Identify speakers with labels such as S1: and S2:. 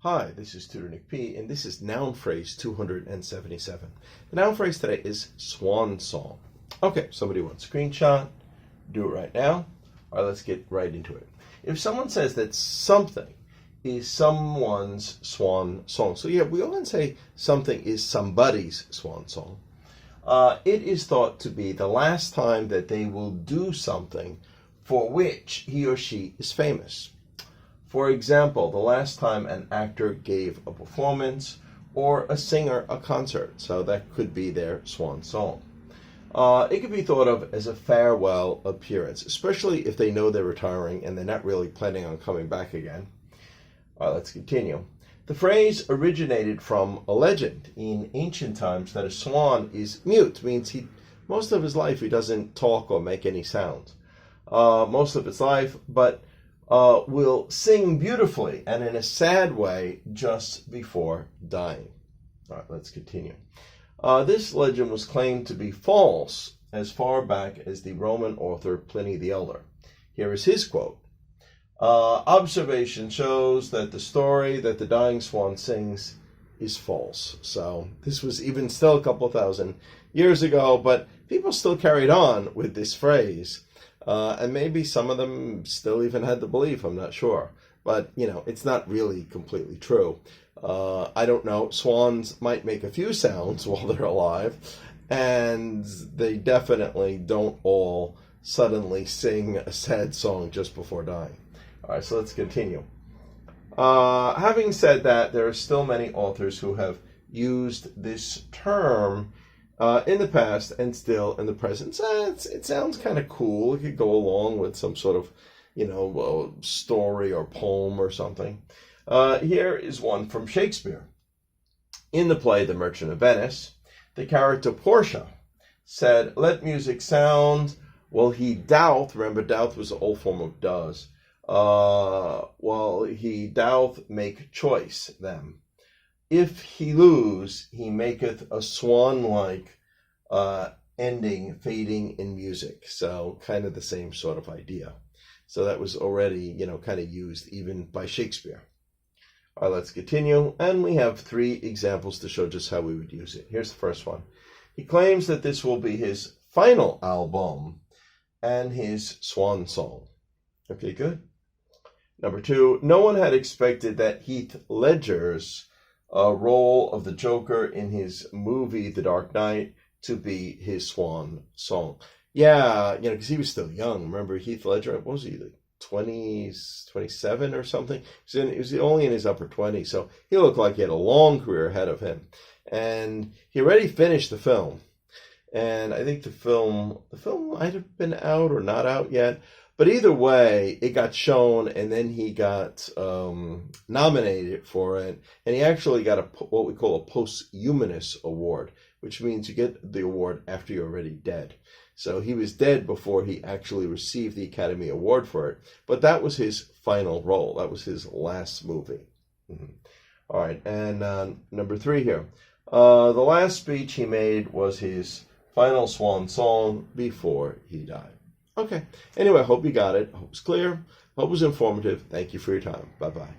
S1: Hi, this is Tutor Nick P, and this is noun phrase 277. The noun phrase today is swan song. Okay, somebody wants a screenshot. Do it right now. All right, let's get right into it. If someone says that something is someone's swan song, so yeah, we often say something is somebody's swan song. It is thought to be the last time that they will do something for which he or she is famous. For example, the last time an actor gave a performance or a singer a concert. So that could be their swan song. It could be thought of as a farewell appearance, especially if they know they're retiring and they're not really planning on coming back again. All right, let's continue. The phrase originated from a legend in ancient times that a swan is mute, means most of his life he doesn't talk or make any sound. Most of his life, but will sing beautifully and in a sad way just before dying. All right, let's continue. This legend was claimed to be false as far back as the Roman author Pliny the Elder. Here is his quote. Observation shows that the story that the dying swan sings is false. So this was even still a couple thousand years ago, but people still carried on with this phrase. And maybe some of them still even had the belief, I'm not sure. But, it's not really completely true. I don't know. Swans might make a few sounds while they're alive, and they definitely don't all suddenly sing a sad song just before dying. All right, so let's continue. Having said that, there are still many authors who have used this term in the past and still in the present. So it sounds kind of cool. It could go along with some sort of, story or poem or something. Here is one from Shakespeare. In the play The Merchant of Venice, the character Portia said, "Let music sound while he doth," remember doth was the old form of does, "while he doth make choice them. If he lose, he maketh a swan-like ending, fading in music." So kind of the same sort of idea. So that was already, kind of used even by Shakespeare. All right, let's continue. And we have 3 examples to show just how we would use it. Here's the first one. He claims that this will be his final album and his swan song. Okay, good. Number 2, no one had expected that Heath Ledger's role of the Joker in his movie The Dark Knight to be his swan song. Yeah, because he was still young. Remember Heath Ledger, what was he, like 20s, 27 or something? He was only in his upper 20s, so he looked like he had a long career ahead of him. And he already finished the film. And I think the film might have been out or not out yet. But either way, it got shown, and then he got nominated for it, and he actually got what we call a posthumous award, which means you get the award after you're already dead. So he was dead before he actually received the Academy Award for it, but that was his final role. That was his last movie. All right, and number 3 here. The last speech he made was his final swan song before he died. Okay. Anyway, I hope you got it. I hope it's clear. I hope it was informative. Thank you for your time. Bye-bye.